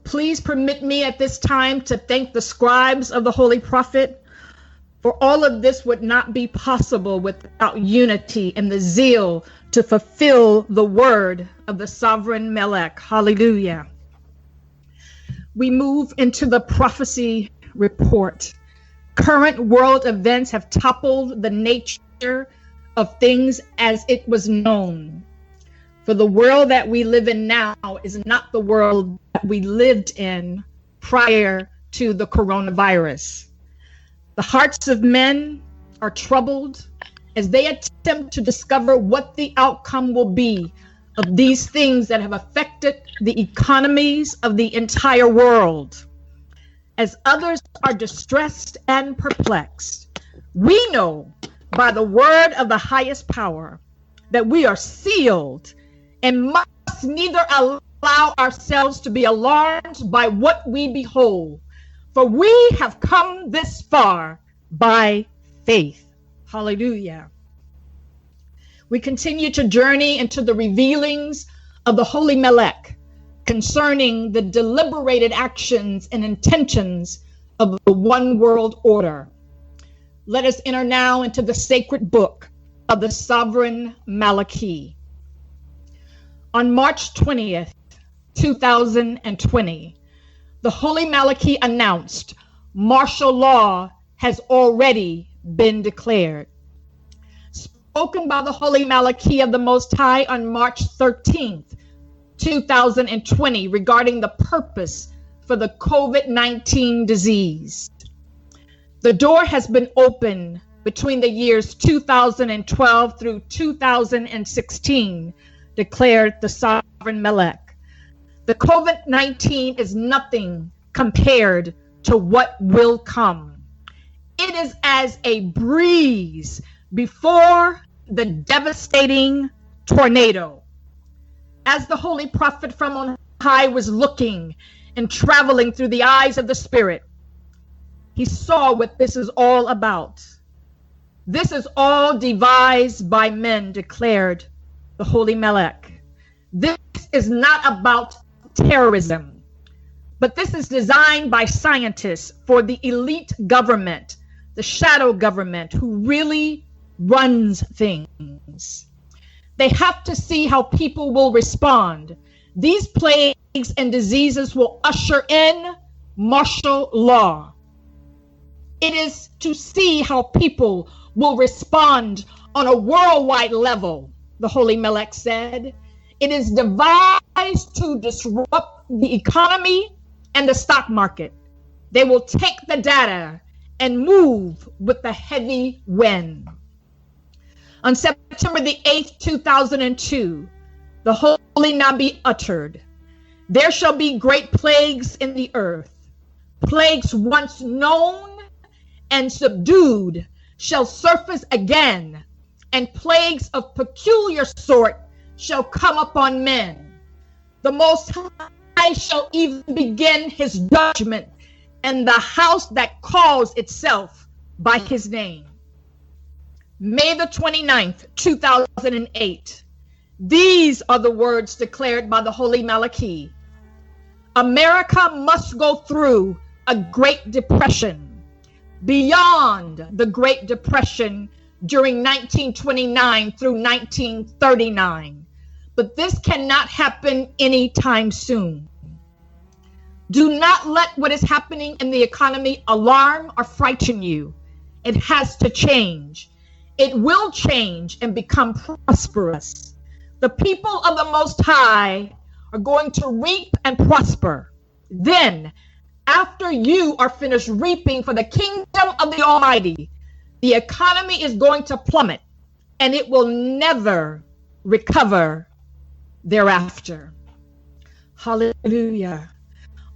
Please permit me at this time to thank the scribes of the Holy Prophet, for all of this would not be possible without unity and the zeal to fulfill the word of the sovereign Melek. Hallelujah. We move into the prophecy report. Current world events have toppled the nature of things as it was known. For the world that we live in now is not the world that we lived in prior to the coronavirus. The hearts of men are troubled as they attempt to discover what the outcome will be of these things that have affected the economies of the entire world. As others are distressed and perplexed, we know by the word of the highest power that we are sealed and must neither allow ourselves to be alarmed by what we behold, for we have come this far by faith. Hallelujah. We continue to journey into the revealings of the Holy Melek concerning the deliberated actions and intentions of the one world order. Let us enter now into the sacred book of the sovereign Malachi. On March 20th, 2020, the Holy Malachi announced martial law has already been declared. Spoken by the Holy Malachi of the Most High on March 13th, 2020, regarding the purpose for the COVID-19 disease. The door has been open between the years 2012 through 2016, declared the sovereign Melek. The COVID-19 is nothing compared to what will come. It is as a breeze before the devastating tornado. As the Holy Prophet from on high was looking and traveling through the eyes of the Spirit, he saw what this is all about. This is all devised by men, declared the Holy Melek. This is not about terrorism, but this is designed by scientists for the elite government, the shadow government, who really runs things. They have to see how people will respond. These plagues and diseases will usher in martial law. It is to see how people will respond on a worldwide level, the Holy Melek said. It is devised to disrupt the economy and the stock market. They will take the data and move with the heavy wind. On September the 8th, 2002, the Holy Nabi uttered, "There shall be great plagues in the earth. Plagues once known and subdued shall surface again, and plagues of peculiar sort shall come upon men. The Most High shall even begin his judgment in the house that calls itself by his name." May the 29th, 2008. These are the words declared by the Holy Malachi. America must go through a Great Depression, beyond the Great Depression during 1929 through 1939. But this cannot happen anytime soon. Do not let what is happening in the economy alarm or frighten you. It has to change. It will change and become prosperous. The people of the Most High are going to reap and prosper. Then, after you are finished reaping for the kingdom of the Almighty, the economy is going to plummet and it will never recover thereafter. Hallelujah.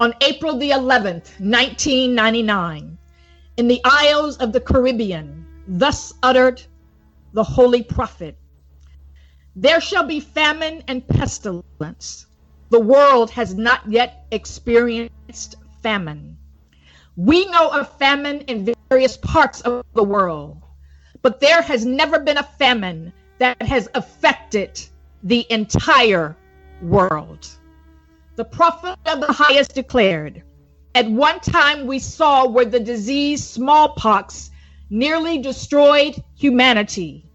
On April the 11th, 1999, in the Isles of the Caribbean, thus uttered the Holy Prophet, "There shall be famine and pestilence. The world has not yet experienced famine. We know of famine in various parts of the world, but there has never been a famine that has affected the entire world." The prophet of the highest declared, at one time we saw where the disease smallpox nearly destroyed humanity.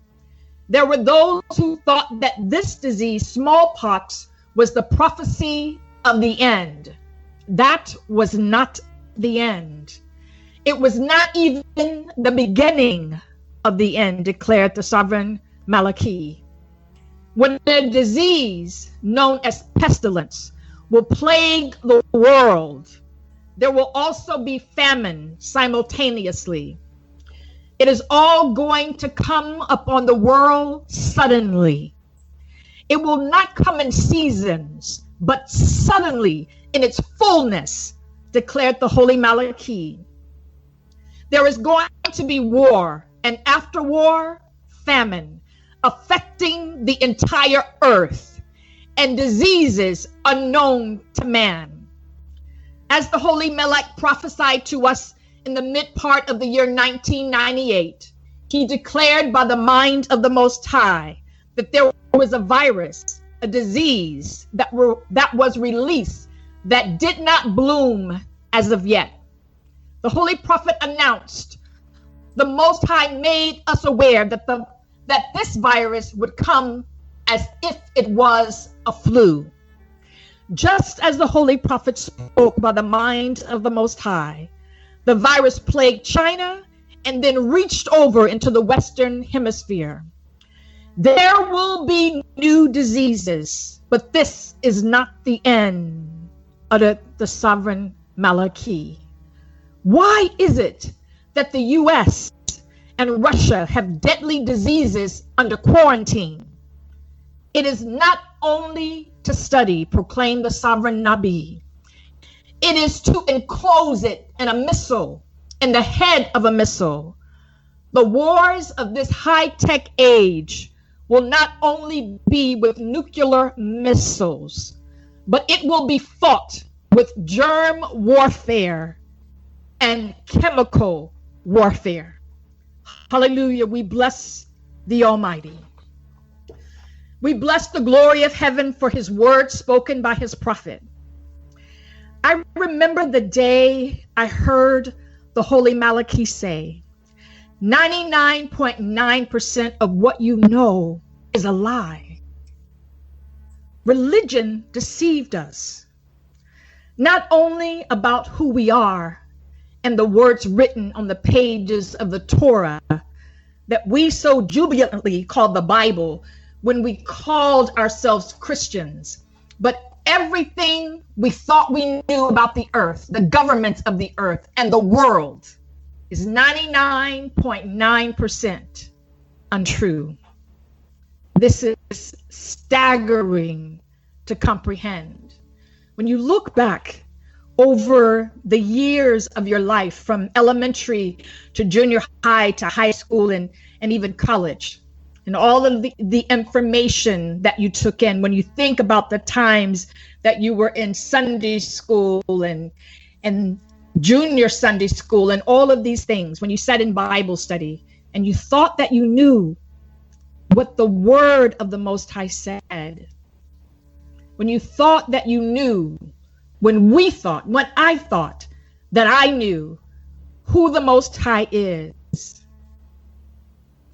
There were those who thought that this disease, smallpox, was the prophecy of the end. That was not the end. It was not even the beginning of the end, declared the sovereign Malachi. When a disease known as pestilence will plague the world, there will also be famine simultaneously. It is all going to come upon the world suddenly. It will not come in seasons, but suddenly in its fullness, declared the holy Malachi. There is going to be war, and after war, famine, affecting the entire earth, and diseases unknown to man. As the holy Melek prophesied to us in the mid part of the year 1998, he declared by the mind of the Most High that there was a virus, a disease that was released that did not bloom as of yet. The holy prophet announced, the Most High made us aware that this virus would come as if it was a flu. Just as the holy prophet spoke by the mind of the Most High, the virus plagued China and then reached over into the Western Hemisphere. There will be new diseases, but this is not the end, uttered the sovereign Malachi. Why is it that the U.S. and Russia have deadly diseases under quarantine? It is not only to study, proclaimed the sovereign Nabi. It is to enclose it in a missile, in the head of a missile. The wars of this high-tech age will not only be with nuclear missiles, but it will be fought with germ warfare and chemical warfare. Hallelujah. We bless the Almighty. We bless the glory of heaven for his word spoken by his prophet. I remember the day I heard the holy Malachi say, 99.9% of what you know is a lie. Religion deceived us, not only about who we are and the words written on the pages of the Torah that we so jubilantly called the Bible when we called ourselves Christians, but everything we thought we knew about the earth, the governments of the earth, and the world is 99.9% untrue. This is staggering to comprehend. When you look back over the years of your life, from elementary to junior high to high school and even college, and all of the information that you took in, when you think about the times that you were in Sunday school and junior Sunday school and all of these things, when you sat in Bible study and you thought that you knew what the word of the Most High said, when you thought that you knew, when I thought that I knew who the Most High is,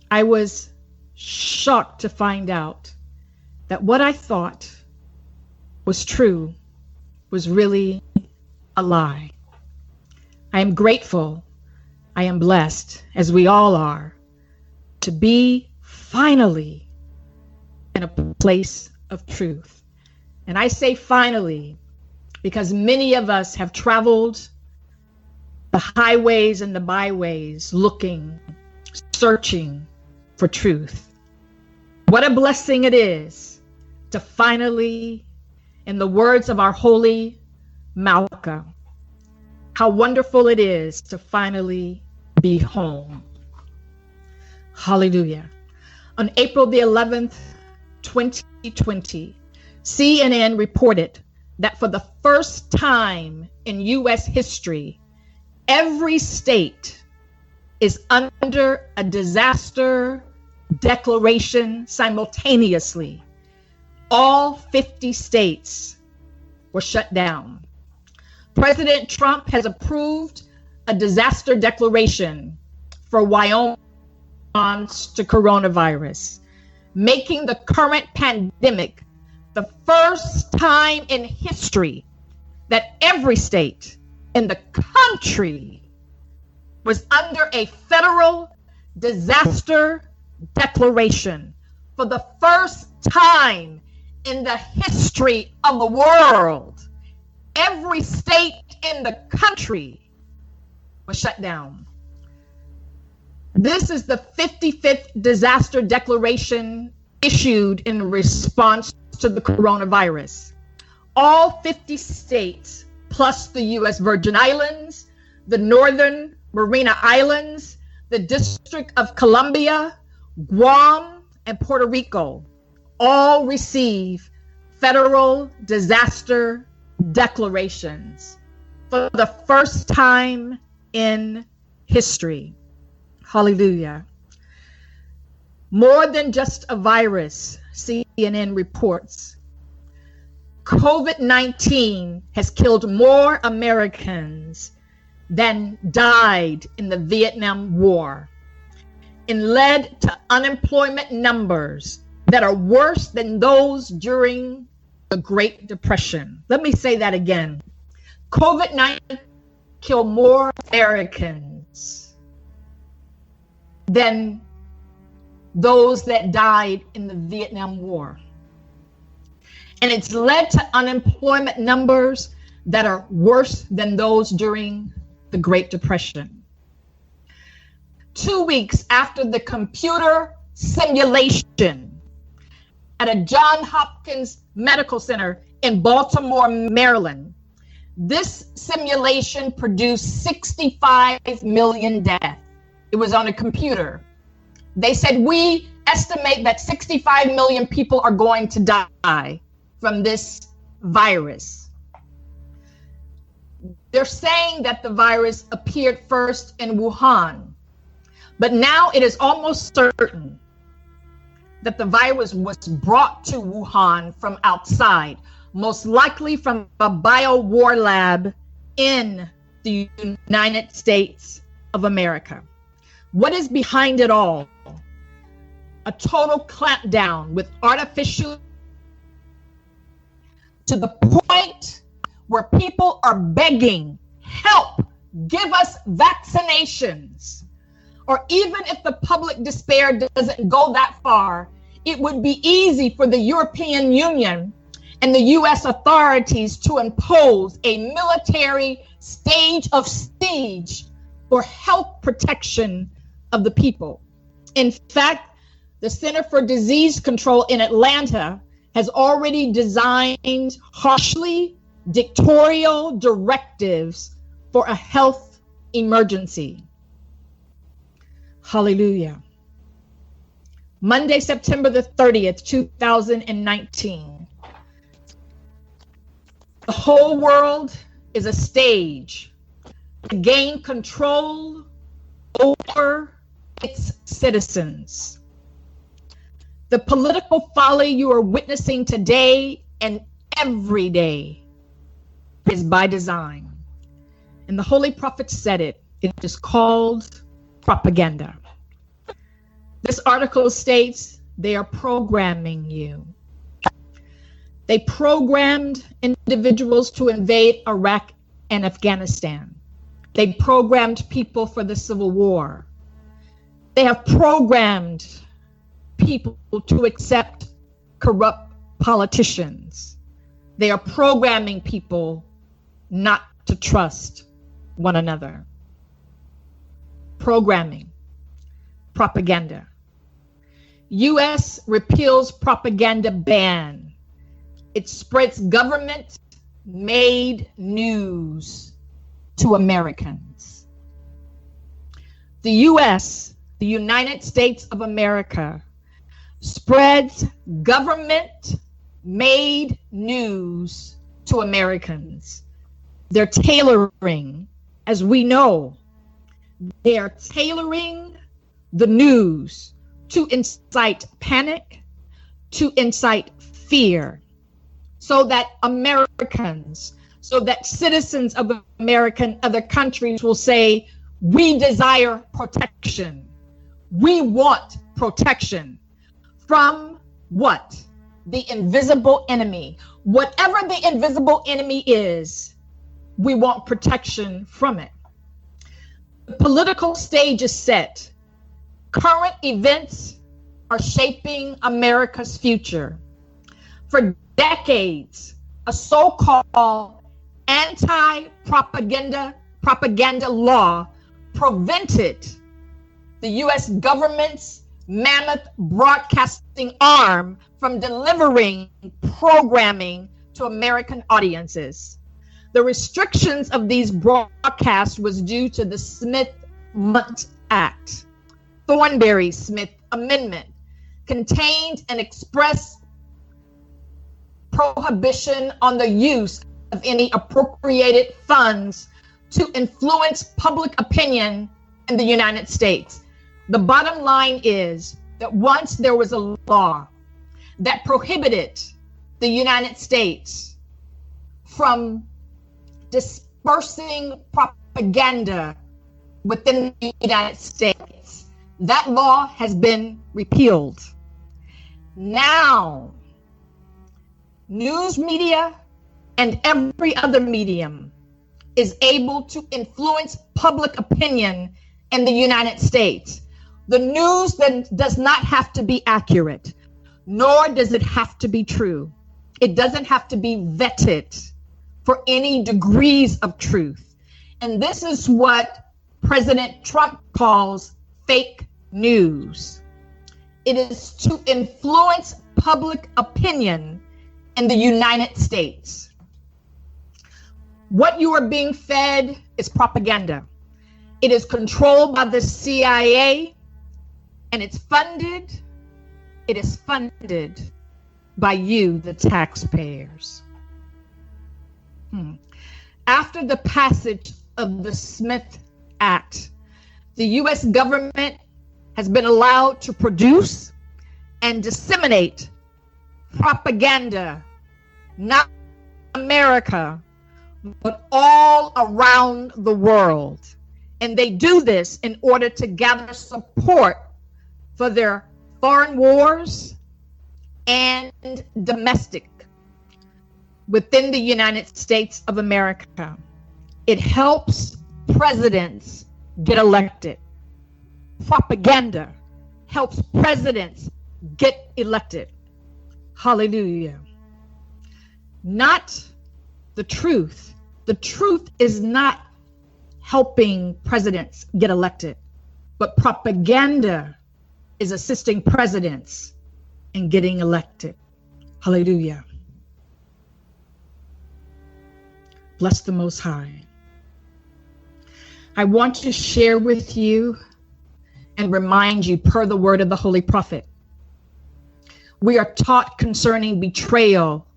I was shocked to find out that what I thought was true was really a lie. I am grateful, I am blessed, as we all are, to be finally in a place of truth. And I say finally because many of us have traveled the highways and the byways looking, searching for truth. What a blessing it is to finally, in the words of our holy Malka, how wonderful it is to finally be home. Hallelujah. On April the 11th, 2020, CNN reported that for the first time in U.S. history, every state is under a disaster declaration simultaneously. All 50 states were shut down. President Trump has approved a disaster declaration for Wyoming to coronavirus, making the current pandemic the first time in history that every state in the country was under a federal disaster declaration. For the first time in the history of the world, every state in the country was shut down. This is the 55th disaster declaration issued in response to the coronavirus. All 50 states, plus the U.S. Virgin Islands, the Northern Mariana Islands, the District of Columbia, Guam, and Puerto Rico, all receive federal disaster declarations for the first time in history. Hallelujah. More than just a virus, CNN reports. COVID-19 has killed more Americans than died in the Vietnam War and led to unemployment numbers that are worse than those during the Great Depression. Let me say that again. COVID-19 killed more Americans than those that died in the Vietnam War. And it's led to unemployment numbers that are worse than those during the Great Depression. 2 weeks after the computer simulation at a Johns Hopkins Medical Center in Baltimore, Maryland, this simulation produced 65 million deaths. It was on a computer. They said, we estimate that 65 million people are going to die from this virus. They're saying that the virus appeared first in Wuhan, but now it is almost certain that the virus was brought to Wuhan from outside, most likely from a bio-war lab in the United States of America. What is behind it all? A total clampdown with artificial, to the point where people are begging, help, give us vaccinations. Or even if the public despair doesn't go that far, it would be easy for the European Union and the US authorities to impose a military stage of siege for health protection of the people. In fact, the Center for Disease Control in Atlanta has already designed harshly dictatorial directives for a health emergency. Hallelujah. Monday, September the 30th, 2019. The whole world is a stage to gain control over its citizens. The political folly you are witnessing today and every day is by design. And the Holy Prophet said it. It is called propaganda. This article states they are programming you. They programmed individuals to invade Iraq and Afghanistan. They programmed people for the Civil War. They have programmed people to accept corrupt politicians. They are programming people not to trust one another. Programming, propaganda. U.S. repeals propaganda ban. It spreads government-made news to Americans. The U.S., the United States of America, spreads government-made news to Americans. They're tailoring, as we know, they're tailoring the news to incite panic, to incite fear, so that Americans, so that citizens of American other countries will say, we desire protection. We want protection from what? The invisible enemy. Whatever the invisible enemy is, we want protection from it. The political stage is set. Current events are shaping America's future. For decades, a so-called anti-propaganda law prevented the U.S. government's mammoth broadcasting arm from delivering programming to American audiences. The restrictions of these broadcasts was due to the Smith-Mundt Act. Thornberry-Smith Amendment contained an express prohibition on the use of any appropriated funds to influence public opinion in the United States. The bottom line is that once there was a law that prohibited the United States from dispersing propaganda within the United States, that law has been repealed. Now, news media and every other medium is able to influence public opinion in the United States. The news then does not have to be accurate, nor does it have to be true. It doesn't have to be vetted for any degrees of truth. And this is what President Trump calls fake news. It is to influence public opinion in the United States. What you are being fed is propaganda. It is controlled by the CIA, and it is funded by you, the taxpayers. After the passage of the Smith Act, the U.S. government has been allowed to produce and disseminate propaganda, not America, but all around the world. And they do this in order to gather support for their foreign wars and domestic within the United States of America. It helps presidents get elected. Propaganda helps presidents get elected. Hallelujah. Not the truth. The truth is not helping presidents get elected, but propaganda is assisting presidents in getting elected. Hallelujah. Bless the Most High. I want to share with you and remind you, per the word of the Holy Prophet, we are taught concerning betrayal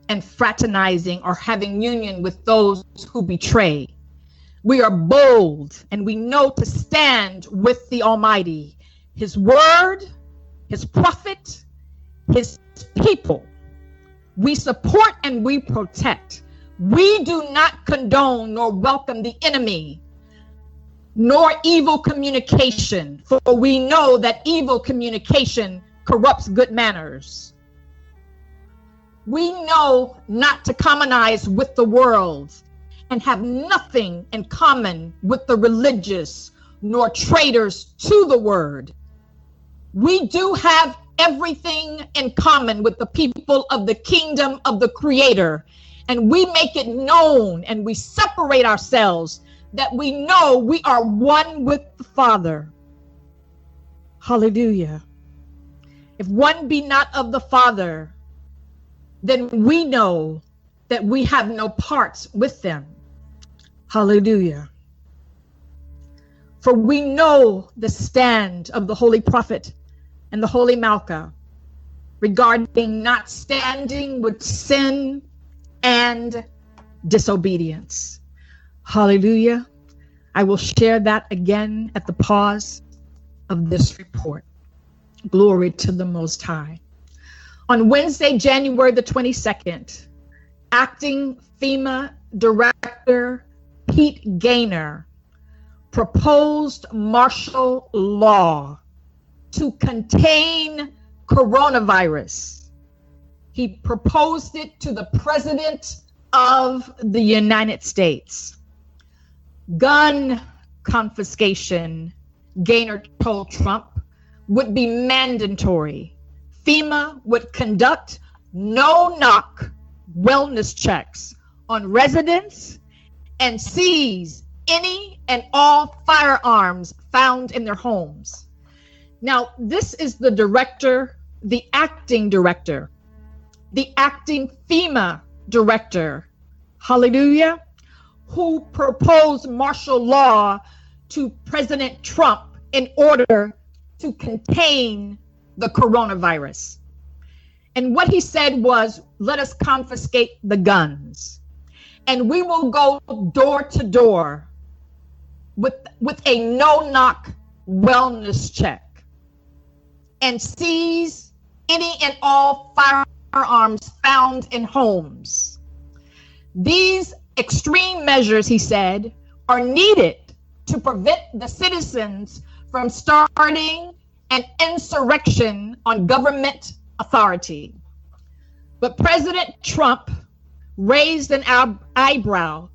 and fraternizing or having union with those who betray. We are bold and we know to stand with the Almighty, His word, His prophet, His people. We support and we protect. We do not condone nor welcome the enemy, nor evil communication, for we know that evil communication corrupts good manners. We know not to commonize with the world and have nothing in common with the religious, nor traitors to the word. We do have everything in common with the people of the kingdom of the Creator, and we make it known and we separate ourselves that we know we are one with the Father. Hallelujah. If one be not of the Father, then we know that we have no parts with them. Hallelujah. For we know the stand of the Holy Prophet and the Holy Malka regarding not standing with sin and disobedience. Hallelujah. I will share that again at the pause of this report. Glory to the Most High. On Wednesday, January the 22nd, Acting FEMA Director Pete Gaynor proposed martial law to contain coronavirus. He proposed it to the President of the United States. Gun confiscation, Gaynor told Trump, would be mandatory. FEMA would conduct no-knock wellness checks on residents and seize any and all firearms found in their homes. Now, this is the director, the acting FEMA director, hallelujah, who proposed martial law to President Trump in order to contain the coronavirus. And what he said was, let us confiscate the guns. And we will go door to door with a no-knock wellness check and seize any and all firearms found in homes. These extreme measures, he said, are needed to prevent the citizens from starting an insurrection on government authority. But President Trump raised an eyebrow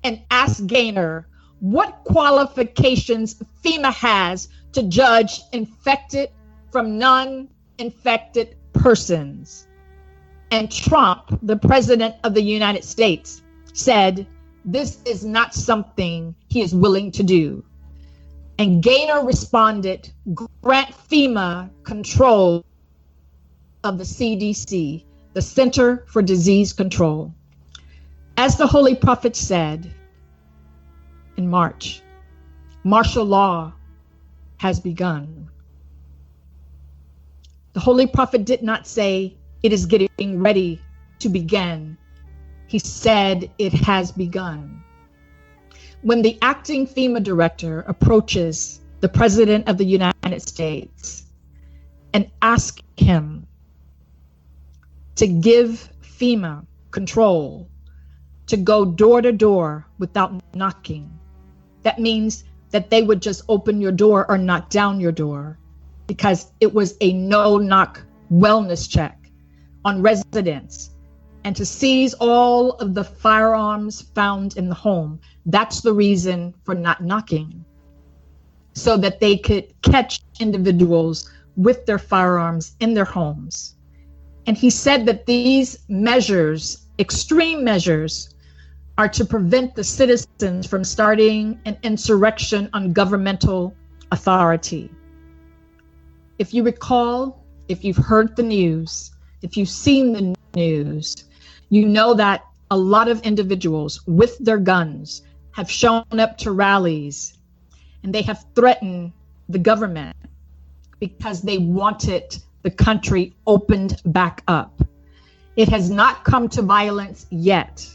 and asked Gaynor what qualifications FEMA has to judge infected from non-infected persons. And Trump, the President of the United States, said this is not something he is willing to do. And Gaynor responded, grant FEMA control of the CDC, the Center for Disease Control. As the Holy Prophet said in March, martial law has begun. The Holy Prophet did not say it is getting ready to begin. He said it has begun. When the acting FEMA director approaches the President of the United States and asks him to give FEMA control to go door to door without knocking, that means that they would just open your door or knock down your door, because it was a no-knock wellness check on residents, and to seize all of the firearms found in the home. That's the reason for not knocking, so that they could catch individuals with their firearms in their homes. And he said that these measures, extreme measures, are to prevent the citizens from starting an insurrection on governmental authority. If you recall, if you've heard the news, if you've seen the news, you know that a lot of individuals with their guns have shown up to rallies, and they have threatened the government because they wanted the country opened back up. It has not come to violence yet,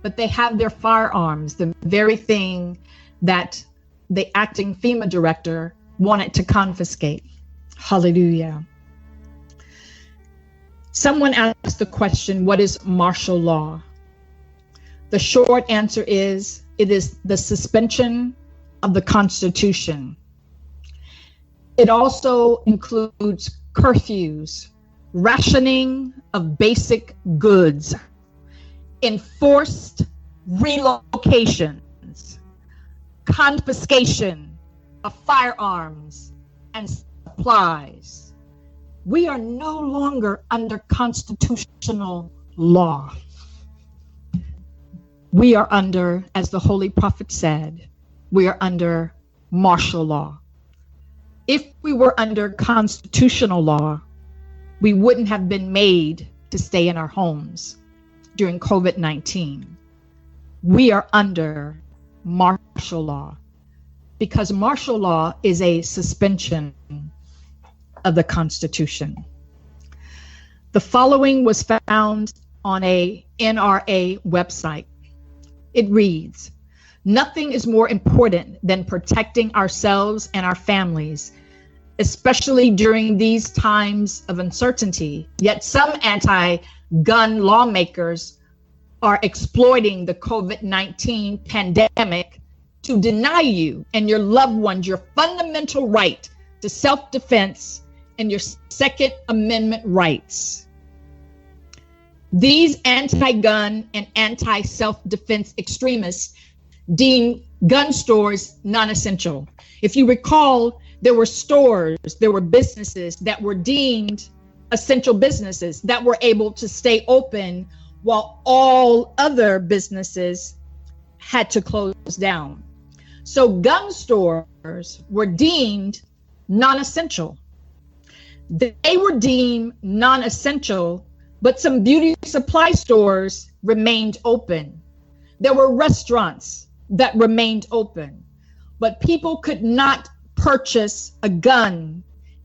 but they have their firearms, the very thing that the acting FEMA director wanted to confiscate. Hallelujah. Someone asked the question, what is martial law? The short answer is, it is the suspension of the Constitution. It also includes curfews, rationing of basic goods, enforced relocations, confiscation of firearms and supplies. We are no longer under constitutional law. We are under, as the Holy Prophet said, we are under martial law. If we were under constitutional law, we wouldn't have been made to stay in our homes during COVID-19. We are under martial law because martial law is a suspension of the Constitution. The following was found on a NRA website. It reads, nothing is more important than protecting ourselves and our families, especially during these times of uncertainty. Yet some anti-gun lawmakers are exploiting the COVID-19 pandemic to deny you and your loved ones your fundamental right to self-defense and your Second Amendment rights. These anti-gun and anti-self-defense extremists deem gun stores non-essential. If you recall, there were stores, there were businesses that were deemed essential businesses that were able to stay open while all other businesses had to close down. So gun stores were deemed non-essential. They were deemed non-essential, but some beauty supply stores remained open. There were restaurants that remained open, but people could not purchase a gun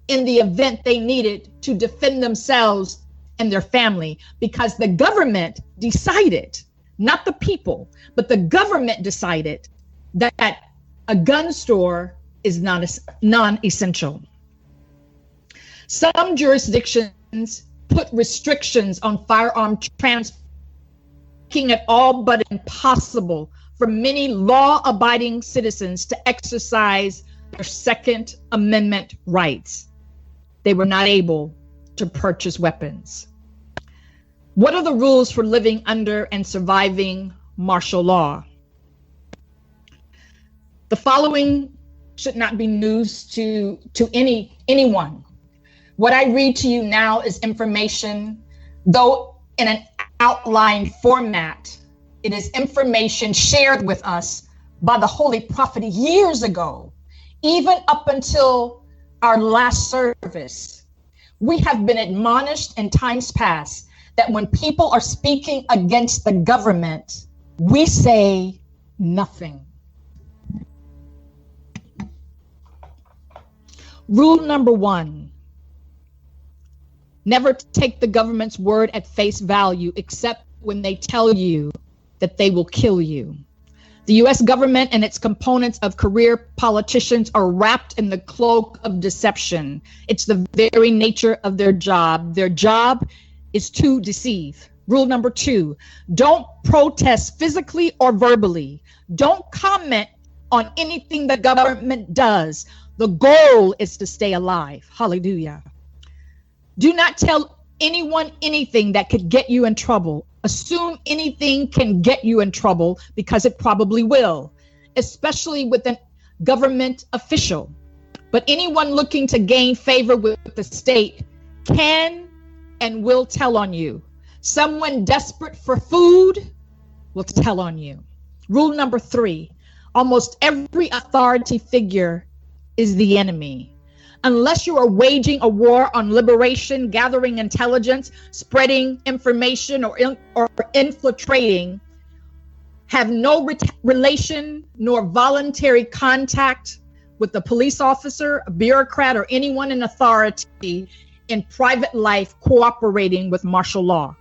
in the event they needed to defend themselves and their family, because the government decided, not the people, but the government decided that a gun store is non-essential. Some jurisdictions put restrictions on firearm transport, making it all but impossible for many law-abiding citizens to exercise their Second Amendment rights. They were not able to purchase weapons. What are the rules for living under and surviving martial law? The following should not be news to anyone. What I read to you now is information, though in an outlined format. It is information shared with us by the Holy Prophet years ago, even up until our last service. We have been admonished in times past that when people are speaking against the government, we say nothing. Rule number 1, never take the government's word at face value except when they tell you that they will kill you. The U.S. government and its components of career politicians are wrapped in the cloak of deception. It's the very nature of their job. Their job is to deceive. Rule number 2, don't protest physically or verbally. Don't comment on anything the government does. The goal is to stay alive. Hallelujah. Do not tell anyone anything that could get you in trouble. Assume anything can get you in trouble, because it probably will, especially with a government official. But anyone looking to gain favor with the state can and will tell on you. Someone desperate for food will tell on you. Rule number 3, almost every authority figure is the enemy. Unless you are waging a war on liberation, gathering intelligence, spreading information, or infiltrating, have no relation nor voluntary contact with a police officer, a bureaucrat, or anyone in authority in private life cooperating with martial law.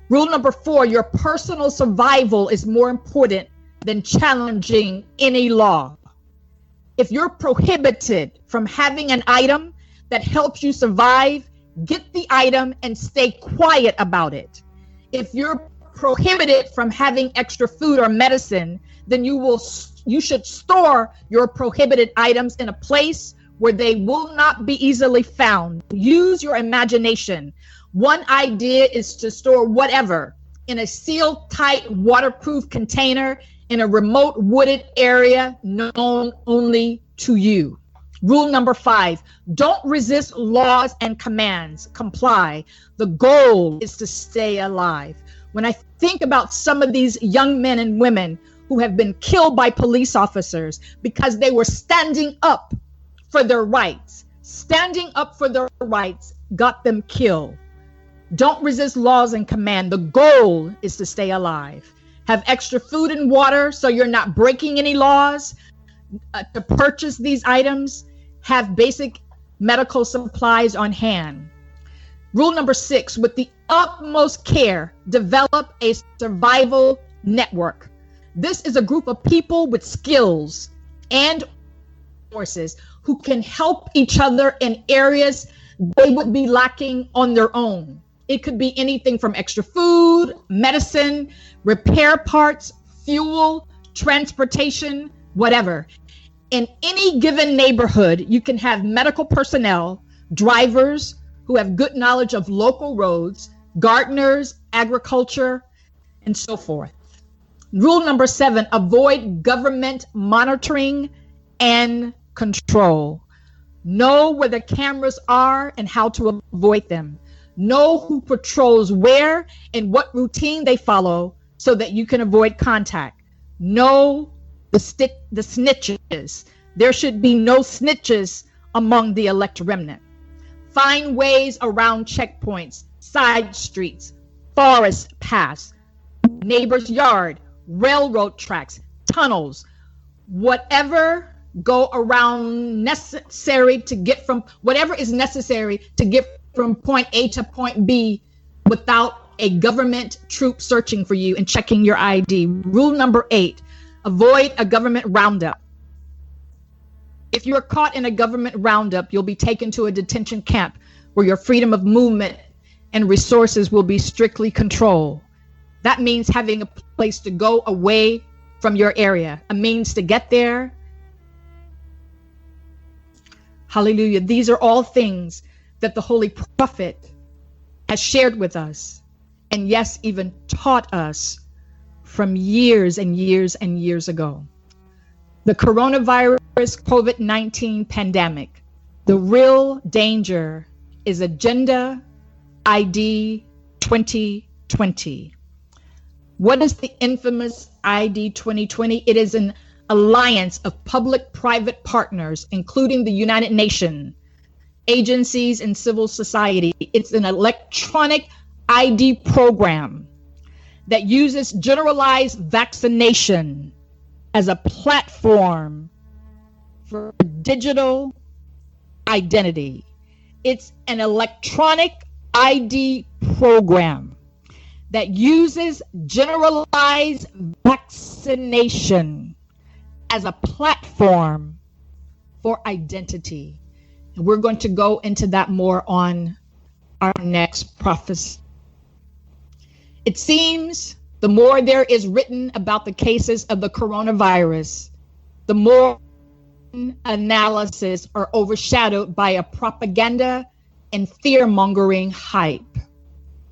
Rule number 4, your personal survival is more important than challenging any law. If you're prohibited from having an item that helps you survive, get the item and stay quiet about it. If you're prohibited from having extra food or medicine, then you should store your prohibited items in a place where they will not be easily found. Use your imagination. One idea is to store whatever in a sealed, tight, waterproof container in a remote wooded area known only to you. Rule number 5, don't resist laws and commands. Comply. The goal is to stay alive. When I think about some of these young men and women who have been killed by police officers because they were standing up for their rights, got them killed. Don't resist laws and command. The goal is to stay alive. Have extra food and water so you're not breaking any laws. To purchase these items, have basic medical supplies on hand. Rule number 6, with the utmost care, develop a survival network. This is a group of people with skills and resources who can help each other in areas they would be lacking on their own. It could be anything from extra food, medicine, repair parts, fuel, transportation, whatever. In any given neighborhood, you can have medical personnel, drivers who have good knowledge of local roads, gardeners, agriculture, and so forth. Rule number 7, avoid government monitoring and control. Know where the cameras are and how to avoid them. Know who patrols where and what routine they follow so that you can avoid contact. Know the snitches. There should be no snitches among the elect remnant. Find ways around checkpoints, side streets, forest paths, neighbor's yard, railroad tracks, tunnels, whatever go around necessary to get from whatever is necessary to get from point A to point B without a government troop searching for you and checking your ID. Rule number 8, avoid a government roundup. If you are caught in a government roundup, you'll be taken to a detention camp where your freedom of movement and resources will be strictly controlled. That means having a place to go away from your area, a means to get there. Hallelujah. These are all things that the Holy Prophet has shared with us, and yes, even taught us from years and years and years ago. The coronavirus COVID-19 pandemic, the real danger is Agenda ID 2020. What is the infamous ID 2020? It is an alliance of public-private partners, including the United Nations, agencies, and civil society. It's an electronic ID program that uses generalized vaccination as a platform for digital identity. It's an electronic ID program that uses generalized vaccination as a platform for identity. And we're going to go into that more on our next prophecy. It seems the more there is written about the cases of the coronavirus, the more analysis are overshadowed by a propaganda and fear-mongering hype.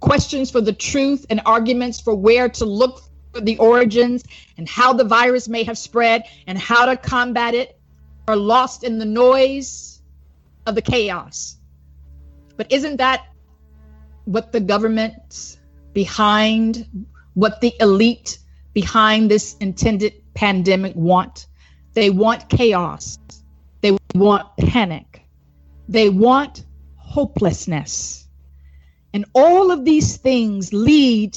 Questions for the truth and arguments for where to look for the origins and how the virus may have spread and how to combat it are lost in the noise of the chaos. But isn't that what the governments behind, what the elite behind this intended pandemic want? They want chaos. They want panic. They want hopelessness. And all of these things lead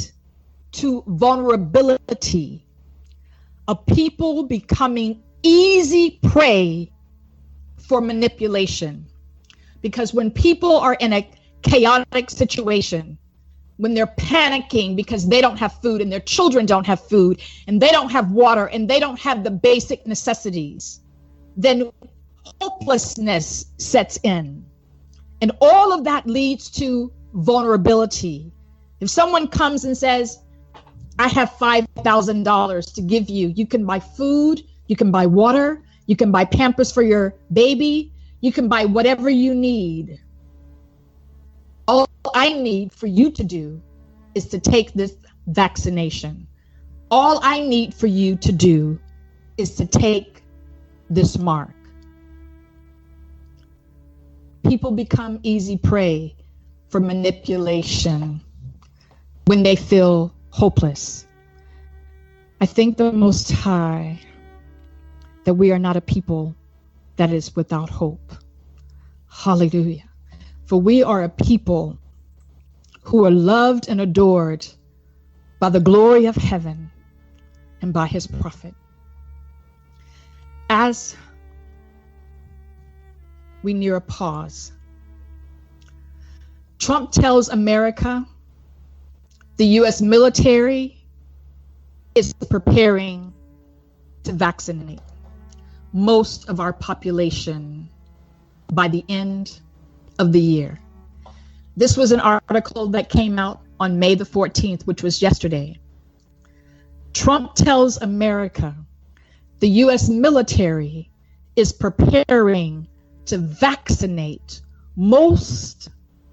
to vulnerability, a people becoming easy prey for manipulation. Because when people are in a chaotic situation, when they're panicking because they don't have food and their children don't have food and they don't have water and they don't have the basic necessities, then hopelessness sets in. And all of that leads to vulnerability. If someone comes and says, I have $5,000 to give you, you can buy food, you can buy water, you can buy Pampers for your baby, you can buy whatever you need. All I need for you to do is to take this vaccination. All I need for you to do is to take this mark. People become easy prey for manipulation when they feel hopeless. I thank the Most High that we are not a people that is without hope. Hallelujah. For we are a people who are loved and adored by the glory of heaven and by his prophet. As we near a pause, Trump tells America the U.S. military is preparing to vaccinate most of our population by the end of the year. This was an article that came out on May the 14th, which was yesterday. Trump tells America the U.S. military is preparing to vaccinate most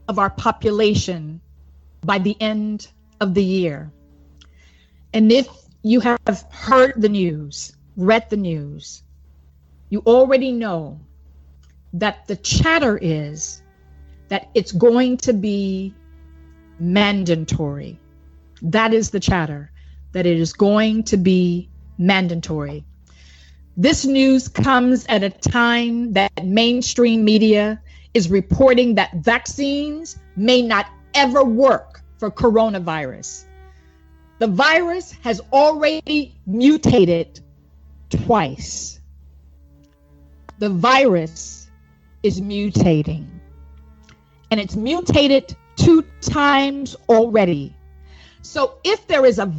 of our population by the end of the year. And if you have heard the news, read the news, you already know that the chatter is that it's going to be mandatory. That is the chatter, that it is going to be mandatory. This news comes at a time that mainstream media is reporting that vaccines may not ever work for coronavirus. The virus has already mutated twice. The virus is mutating. And it's mutated 2 times already. So if there is a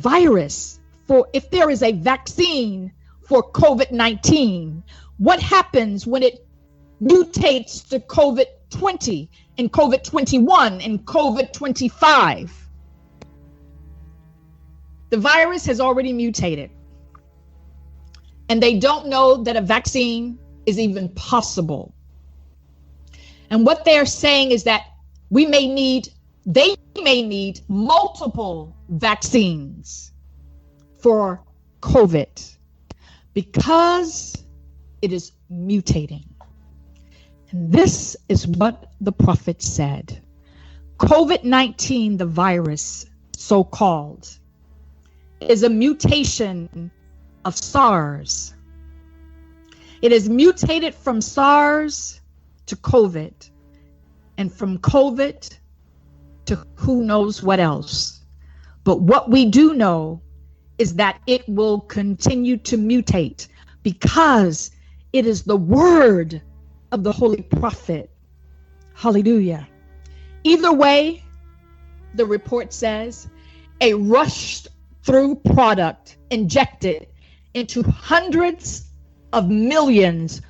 if there is a vaccine for COVID-19, what happens when it mutates to COVID-20 and COVID-21 and COVID-25? The virus has already mutated. And they don't know that a vaccine is even possible. And what they're saying is that they may need multiple vaccines for COVID because it is mutating. And this is what the prophet said. COVID-19, the virus, so-called, is a mutation of SARS. It is mutated from SARS to COVID, and from COVID to who knows what else. But what we do know is that it will continue to mutate because it is the word of the holy prophet. Hallelujah. Either way, the report says, a rushed through product injected into hundreds of millions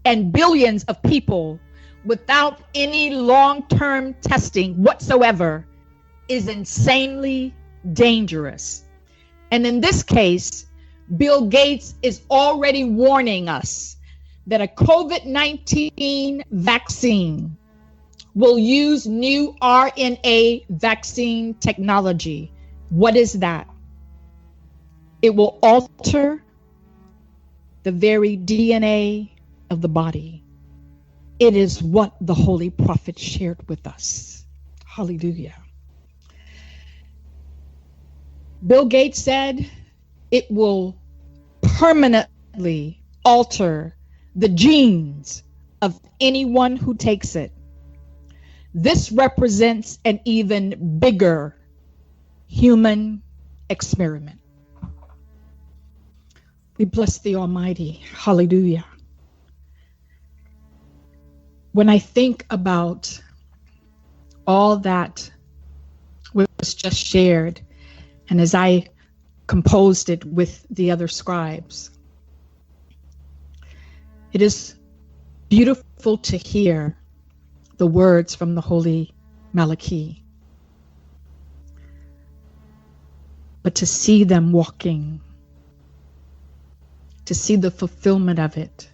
and billions of people without any long-term testing whatsoever is insanely dangerous. And in this case, Bill Gates is already warning us that a COVID-19 vaccine will use new RNA vaccine technology. What is that? It will alter the very DNA of the body. It is what the Holy Prophet shared with us. Hallelujah. Bill Gates said it will permanently alter the genes of anyone who takes it. This represents an even bigger human experiment. We bless the Almighty. Hallelujah. When I think about all that was just shared, and as I composed it with the other scribes, it is beautiful to hear the words from the holy Melek, but to see them walking, to see the fulfillment of it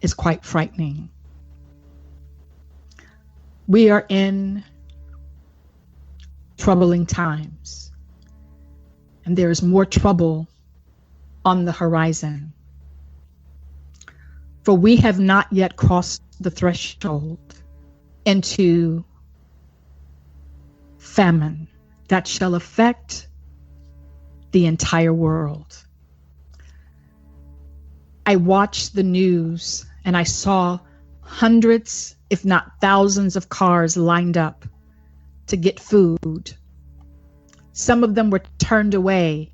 is quite frightening. We are in troubling times, and there is more trouble on the horizon. For we have not yet crossed the threshold into famine that shall affect the entire world. I watched the news and I saw hundreds, if not thousands, of cars lined up to get food. Some of them were turned away.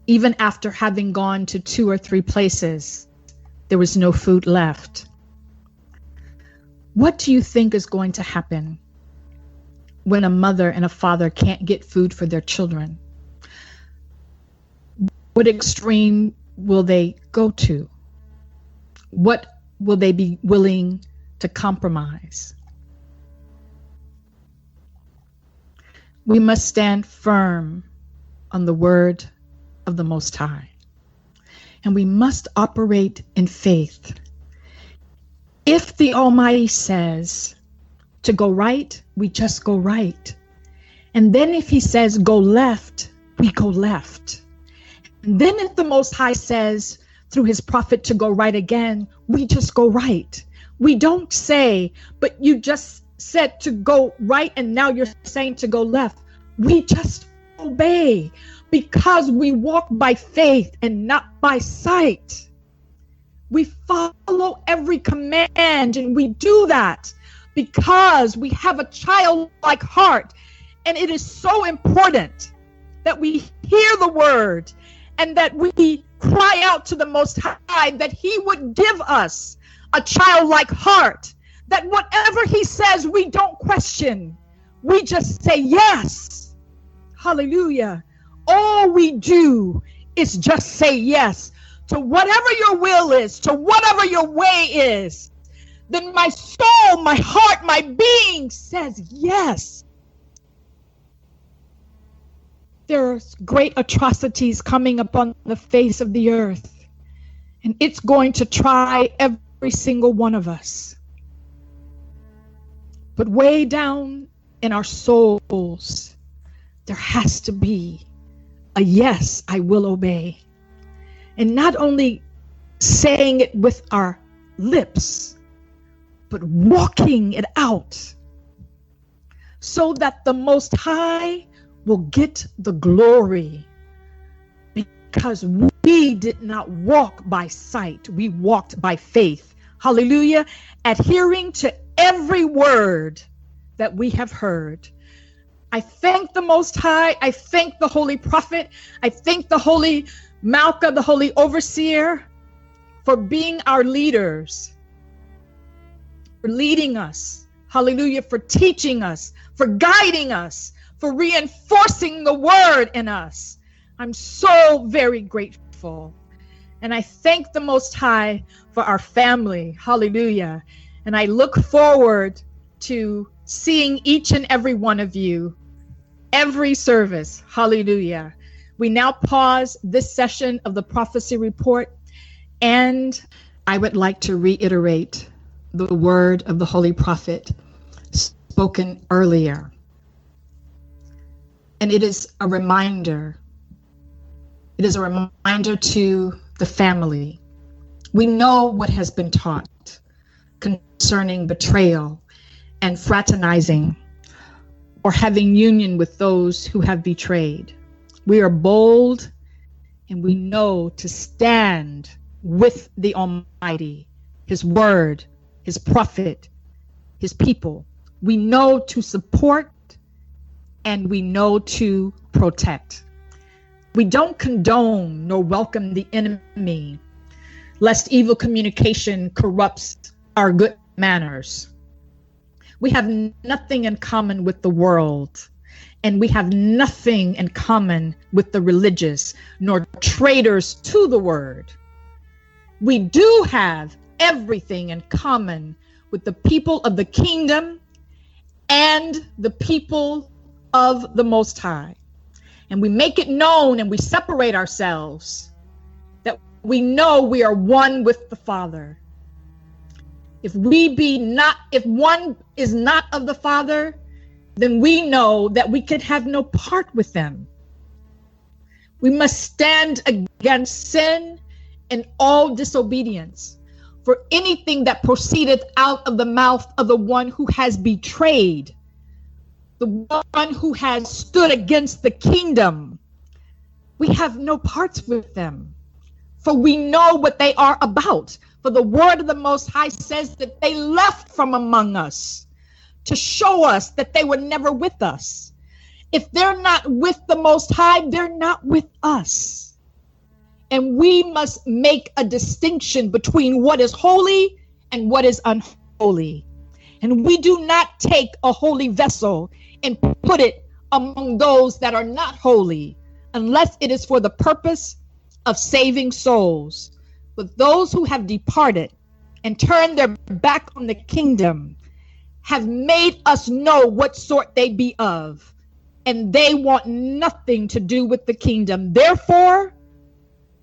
Even after having gone to 2 or 3 places, there was no food left. What do you think is going to happen when a mother and a father can't get food for their children? What extreme will they go to? What will they be willing to compromise? We must stand firm on the word of the Most High. And we must operate in faith. If the Almighty says to go right, we just go right. And then if he says go left, we go left. And then if the Most High says through his prophet to go right again, we just go right. We don't say, but you just said to go right and now you're saying to go left. We just obey because we walk by faith and not by sight. We follow every command, and we do that because we have a childlike heart. And it is so important that we hear the word and that we cry out to the Most High that he would give us a childlike heart, that whatever he says, we don't question. We just say yes. Hallelujah. All we do is just say yes to whatever your will is, to whatever your way is. Then my soul, my heart, my being says yes. There's great atrocities coming upon the face of the earth, and it's going to try every single one of us. But way down in our souls, there has to be a yes, I will obey. And not only saying it with our lips, but walking it out so that the Most High will get the glory, because we did not walk by sight, we walked by faith. Hallelujah. Adhering to every word that we have heard. I thank the Most High. I thank the Holy Prophet. I thank the Holy Malka, the Holy Overseer, for being our leaders, for leading us. Hallelujah. For teaching us, for guiding us, for reinforcing the word in us. I'm so very grateful. And I thank the Most High for our family. Hallelujah. And I look forward to seeing each and every one of you every service. Hallelujah. We now pause this session of the prophecy report, and I would like to reiterate the word of the Holy Prophet spoken earlier. And it is a reminder. It is a reminder to the family. We know what has been taught concerning betrayal and fraternizing or having union with those who have betrayed. We are bold and we know to stand with the Almighty, his word, his prophet, his people. We know to support and we know to protect. We don't condone nor welcome the enemy, lest evil communication corrupts our good manners. We have nothing in common with the world, and we have nothing in common with the religious, nor traitors to the word. We do have everything in common with the people of the kingdom and the people of the Most High. And we make it known and we separate ourselves that we know we are one with the Father. If one is not of the Father, then we know that we can have no part with them. We must stand against sin and all disobedience. For anything that proceedeth out of the mouth of the one who has betrayed, the one who has stood against the kingdom, we have no parts with them. For we know what they are about. For the word of the Most High says that they left from among us to show us that they were never with us. If they're not with the Most High, they're not with us. And we must make a distinction between what is holy and what is unholy. And we do not take a holy vessel and put it among those that are not holy, unless it is for the purpose of saving souls. But those who have departed and turned their back on the kingdom have made us know what sort they be of. and they want nothing to do with the kingdom. Therefore,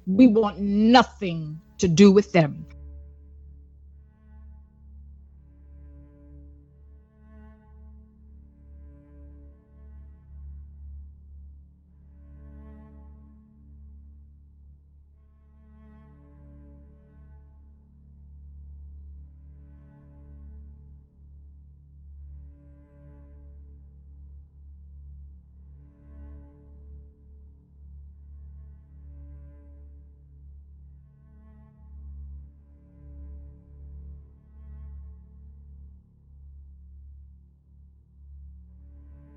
we want nothing to do with them.